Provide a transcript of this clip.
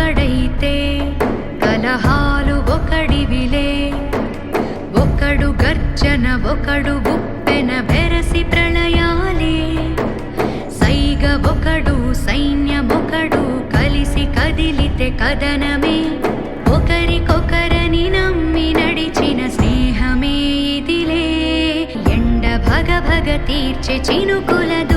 ఒకడైతే కలహాలు ఒకడివిలే. ఒకడు గర్జన ఒకడు ఉప్పెన వెరసి ప్రళయాలే. సైగ ఒకడు సైన్యమొకడు కలిసి కదిలితే కదనమే. ఒకరికొకరని నమ్మి నడిచిన స్నేహమే ఇదిలే. ఎండ భగ భగ తీర్చే చినుకుల